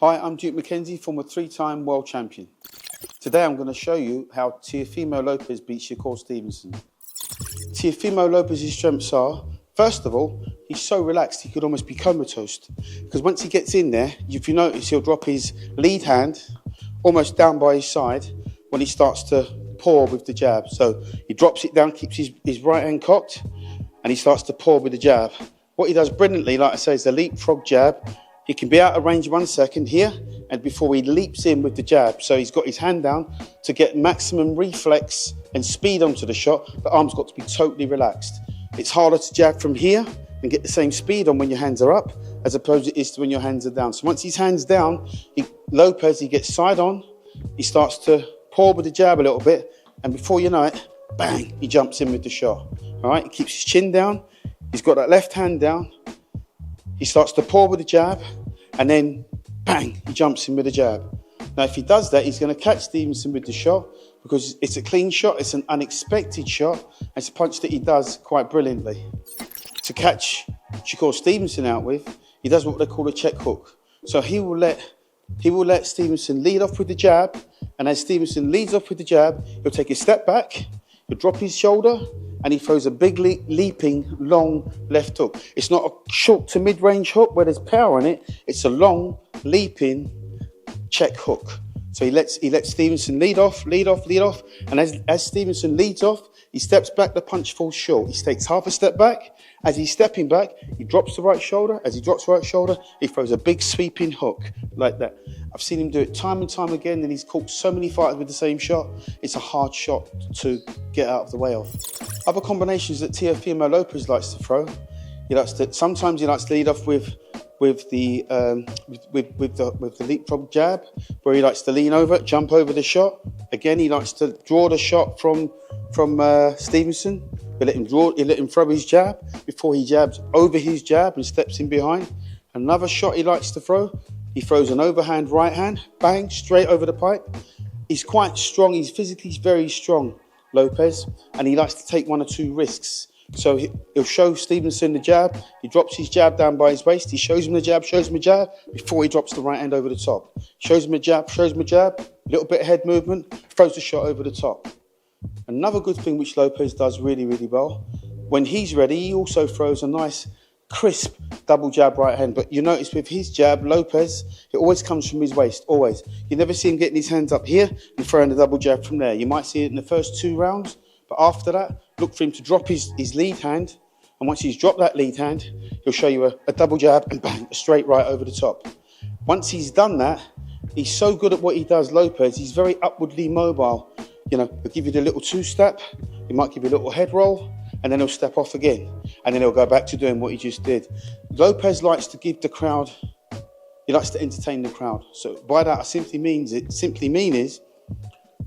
Hi, I'm Duke McKenzie, former 3-time world champion. Today I'm going to show you how Teofimo Lopez beats Shakur Stevenson. Teofimo Lopez's strengths are, first of all, he's so relaxed he could almost be comatose. Because once he gets in there, if you notice, he'll drop his lead hand almost down by his side when he starts to pour with the jab. So he drops it down, keeps his right hand cocked, and he starts to pour with the jab. What he does brilliantly, like I say, is the leapfrog jab. He can be out of range 1 second here, and before he leaps in with the jab. So he's got his hand down to get maximum reflex and speed onto the shot. The arm's got to be totally relaxed. It's harder to jab from here and get the same speed on when your hands are up, as opposed it is to when your hands are down. So once his hand's down, Lopez, he gets side on, he starts to pour with the jab a little bit, and before you know it, bang, he jumps in with the shot. All right, he keeps his chin down, he's got that left hand down, he starts to pour with the jab, and then bang, he jumps in with the jab. Now, if he does that, he's going to catch Stevenson with the shot because it's a clean shot, it's an unexpected shot, and it's a punch that he does quite brilliantly. To catch Shakur Stevenson out with, he does what they call a check hook. So he will let Stevenson lead off with the jab, and as Stevenson leads off with the jab, he'll take a step back, he'll drop his shoulder, and he throws a big leaping long left hook. It's not a short to mid-range hook where there's power in it. It's a long leaping check hook. So he lets Stevenson lead off, and as Stevenson leads off, he steps back, the punch falls short. He takes half a step back. As he's stepping back, he drops the right shoulder. As he drops the right shoulder, he throws a big sweeping hook like that. I've seen him do it time and time again, and he's caught so many fighters with the same shot. It's a hard shot to get out of the way of. Other combinations that Teofimo Lopez likes to throw, sometimes he likes to lead off with the leapfrog jab, where he likes to lean over, jump over the shot. Again, he likes to draw the shot from Stevenson. He'll let him throw his jab before he jabs over his jab and steps in behind. Another shot he likes to throw, he throws an overhand right hand, bang, straight over the pipe. He's quite strong, he's physically very strong, Lopez, and he likes to take 1 or 2 risks. So he'll show Stevenson the jab, he drops his jab down by his waist, he shows him the jab, before he drops the right hand over the top. Shows him a jab, a little bit of head movement, throws the shot over the top. Another good thing which Lopez does really, really well, when he's ready, he also throws a nice, crisp double jab right hand. But you notice with his jab, Lopez, it always comes from his waist, always. You never see him getting his hands up here and throwing the double jab from there. You might see it in the first 2 rounds, but after that, look for him to drop his lead hand. And once he's dropped that lead hand, he'll show you a double jab and bang, a straight right over the top. Once he's done that, he's so good at what he does, Lopez, he's very upwardly mobile. He'll give you the little 2-step, he might give you a little head roll, and then he'll step off again. And then he'll go back to doing what he just did. Lopez likes to give the crowd, he likes to entertain the crowd. So by that, I simply mean is,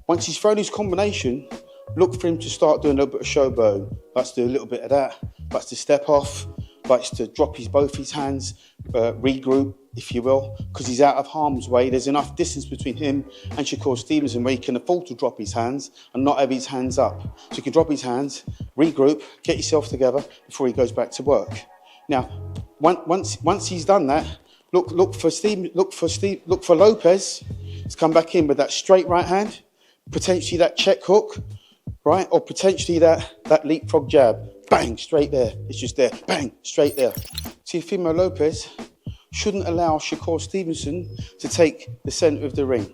once he's thrown his combination, look for him to start doing a little bit of showboating. Likes to do a little bit of that, likes to step off, likes to drop both his hands, regroup, if you will, because he's out of harm's way. There's enough distance between him and Shakur Stevenson where he can afford to drop his hands and not have his hands up. So he can drop his hands, regroup, get yourself together before he goes back to work. Now, once he's done that, look for Lopez to come back in with that straight right hand, potentially that check hook, right, or potentially that leapfrog jab. Bang, straight there. It's just there. Bang, straight there. Teofimo Lopez shouldn't allow Shakur Stevenson to take the centre of the ring.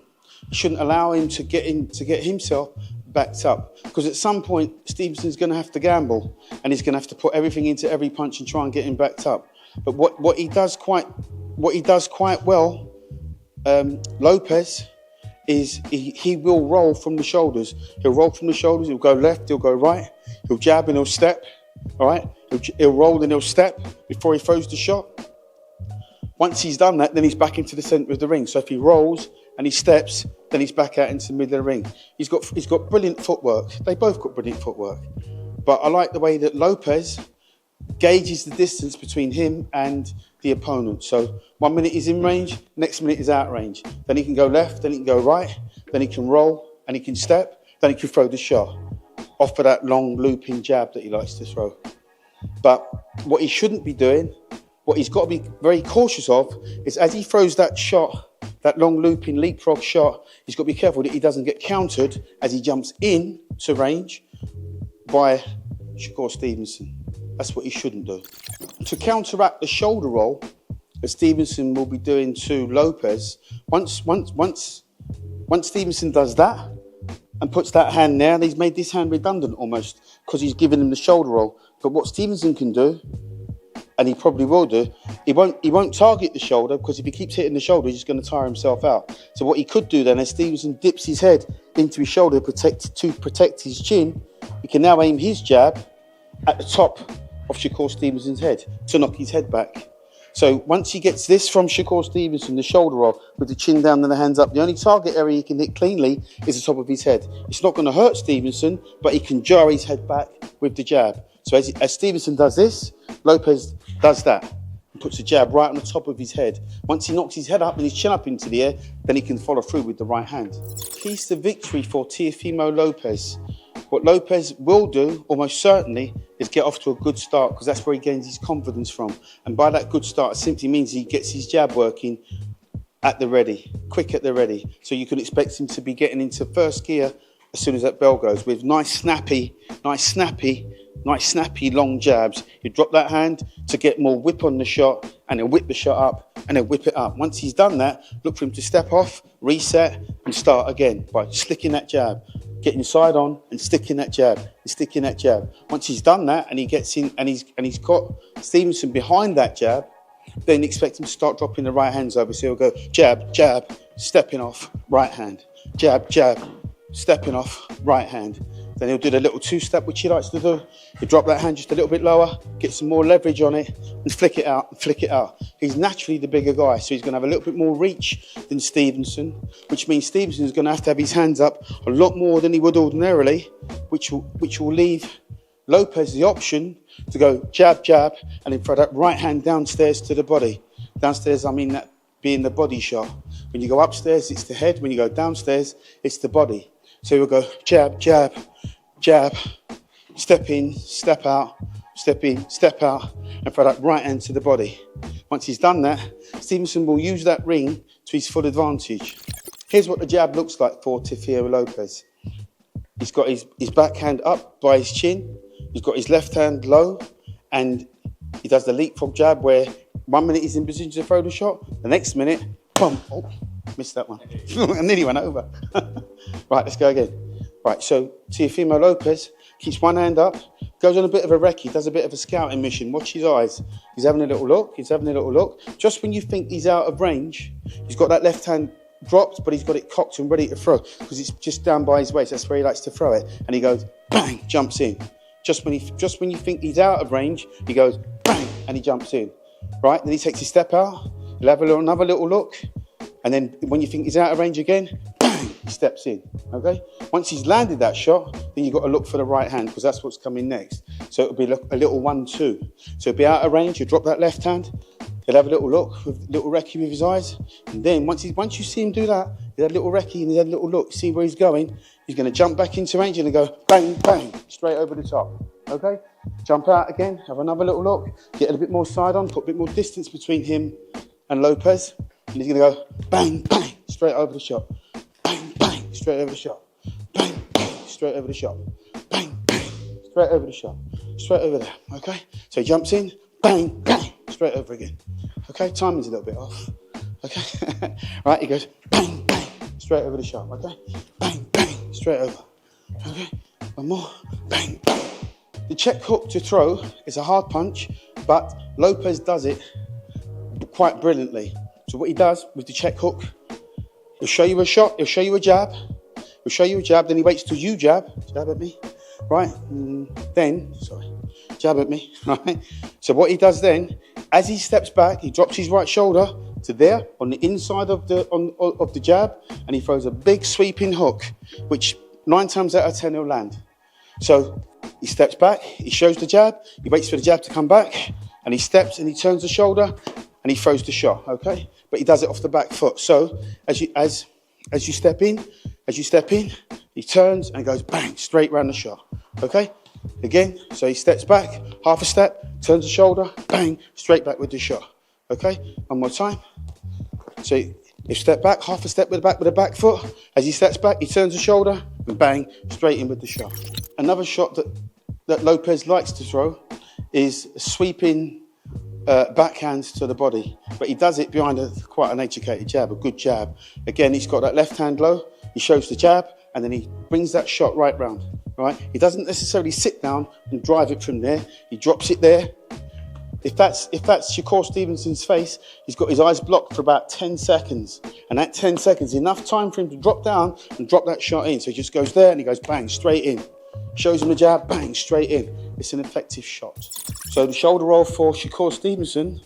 He shouldn't allow him to get himself backed up, because at some point Stevenson's going to have to gamble, and he's going to have to put everything into every punch and try and get him backed up. But what he does quite well, Lopez, is he will roll from the shoulders. He'll roll from the shoulders. He'll go left. He'll go right. He'll jab and he'll step. All right. He'll roll and he'll step before he throws the shot. Once he's done that, then he's back into the centre of the ring. So if he rolls and he steps, then he's back out into the middle of the ring. He's got brilliant footwork. They both got brilliant footwork. But I like the way that Lopez gauges the distance between him and the opponent. So 1 minute he's in range, next minute he's out range. Then he can go left, then he can go right, then he can roll, and he can step, then he can throw the shot off of that long looping jab that he likes to throw. But what he shouldn't be doing, what he's got to be very cautious of, is as he throws that shot that long looping leapfrog shot, he's got to be careful that he doesn't get countered as he jumps in to range by Shakur Stevenson. That's what he shouldn't do. To counteract the shoulder roll that Stevenson will be doing to Lopez, once Stevenson does that and puts that hand there, he's made this hand redundant almost because he's given him the shoulder roll. But what Stevenson can do, and he probably will do, he won't target the shoulder, because if he keeps hitting the shoulder, he's just going to tire himself out. So what he could do then, as Stevenson dips his head into his shoulder to protect his chin, he can now aim his jab at the top of Shakur Stevenson's head to knock his head back. So once he gets this from Shakur Stevenson, the shoulder roll with the chin down and the hands up, the only target area he can hit cleanly is the top of his head. It's not going to hurt Stevenson, but he can jar his head back with the jab. So as Stevenson does this, Lopez does that and puts a jab right on the top of his head. Once he knocks his head up and his chin up into the air, then he can follow through with the right hand. Keys to victory for Teofimo Lopez. What Lopez will do, almost certainly, is get off to a good start, because that's where he gains his confidence from. And by that good start, it simply means he gets his jab working at the ready, quick at the ready. So you can expect him to be getting into first gear as soon as that bell goes, with nice snappy long jabs. You drop that hand to get more whip on the shot, and then whip the shot up, and then whip it up. Once he's done that, look for him to step off, reset, and start again by slicking that jab, getting side on and sticking that jab, and sticking that jab. Once he's done that and he gets in and he's got Stevenson behind that jab, then expect him to start dropping the right hands over. So he'll go jab, jab, stepping off, right hand, jab, jab, stepping off, right hand. Then he'll do the little two-step, which he likes to do. He'll drop that hand just a little bit lower, get some more leverage on it, and flick it out, and flick it out. He's naturally the bigger guy, so he's going to have a little bit more reach than Stevenson, which means Stevenson's going to have his hands up a lot more than he would ordinarily, which will leave Lopez the option to go jab, jab, and then throw that right hand downstairs to the body. Downstairs, I mean that being the body shot. When you go upstairs, it's the head. When you go downstairs, it's the body. So we'll go jab, jab, jab, step in, step out, step in, step out, and throw that right hand to the body. Once he's done that, Stevenson will use that ring to his full advantage. Here's what the jab looks like for Teofimo Lopez. He's got his backhand up by his chin, he's got his left hand low, and he does the leapfrog jab where 1 minute he's in position to throw the shot, the next minute, boom, oh, missed that one. I nearly went over. Right, let's go again. Right, so Teofimo Lopez keeps one hand up, goes on a bit of a recce, does a bit of a scouting mission. Watch his eyes. He's having a little look, he's having a little look. Just when you think he's out of range, he's got that left hand dropped, but he's got it cocked and ready to throw, because it's just down by his waist. That's where he likes to throw it. And he goes, bang, jumps in. Just when you think he's out of range, he goes, bang, and he jumps in. Right, then he takes his step out, he'll have another little look, and then when you think he's out of range again, bang, he steps in, okay? Once he's landed that shot, then you've got to look for the right hand, because that's what's coming next. So it'll be a little 1-2. So he'll be out of range, you drop that left hand, he'll have a little look, with a little recce with his eyes, and then once you see him do that, he'll have a little recce and he'll have a little look, see where he's going, he's going to jump back into range and go bang, bang, straight over the top, okay? Jump out again, have another little look, get a bit more side on, put a bit more distance between him and Lopez, and he's going to go bang, bang, straight over the shot. Bang, bang, straight over the shot. Bang, bang, straight over the shot. Bang, bang, straight over the shot. Straight over there, okay? So he jumps in, bang, bang, straight over again. Okay, timing's a little bit off. Okay, right, he goes bang, bang, straight over the shot, okay? Bang, bang, straight over. Okay, one more, bang, bang. The check hook to throw is a hard punch, but Lopez does it quite brilliantly. So what he does with the check hook, he'll show you a shot, he'll show you a jab, he'll show you a jab, then he waits till you jab at me, right? Jab at me, right? So what he does then, as he steps back, he drops his right shoulder to there on the inside of the jab, and he throws a big sweeping hook, which 9 times out of 10 he'll land. So he steps back, he shows the jab, he waits for the jab to come back, and he steps and he turns the shoulder and he throws the shot, okay? But he does it off the back foot. So as you step in, he turns and goes bang, straight round the shot, okay? Again, so he steps back, half a step, turns the shoulder, bang, straight back with the shot, okay? One more time. So He step back, half a step with the back foot. As he steps back, he turns the shoulder and bang, straight in with the shot. Another shot that Lopez likes to throw is sweeping backhands to the body, but he does it behind quite an educated jab, a good jab. Again, he's got that left hand low, he shows the jab, and then he brings that shot right round, right? He doesn't necessarily sit down and drive it from there, he drops it there. If that's Shakur Stevenson's face, he's got his eyes blocked for about 10 seconds, and that 10 seconds is enough time for him to drop down and drop that shot in. So he just goes there and he goes bang, straight in. Shows him the jab, bang, straight in. It's an effective shot. So the shoulder roll for Shakur Stevenson.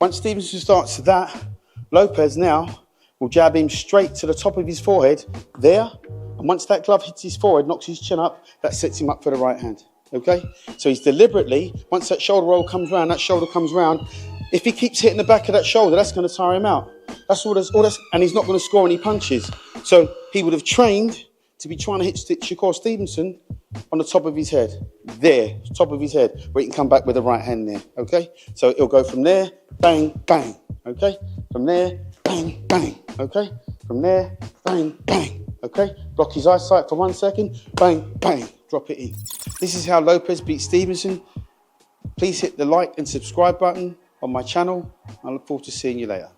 Once Stevenson starts that, Lopez now will jab him straight to the top of his forehead there. And once that glove hits his forehead, knocks his chin up, that sets him up for the right hand. Okay? So he's deliberately, once that shoulder roll comes round, that shoulder comes round, if he keeps hitting the back of that shoulder, that's going to tire him out. That's all that's, and he's not going to score any punches. So he would have trained to be trying to hit Shakur Stevenson on the top of his head. There, top of his head, where he can come back with the right hand there. Okay? So it'll go from there, bang, bang. Okay? From there, bang, bang. Okay? From there, bang, bang. Okay? Block his eyesight for 1 second, bang, bang. Drop it in. This is how Lopez beat Stevenson. Please hit the like and subscribe button on my channel. I look forward to seeing you later.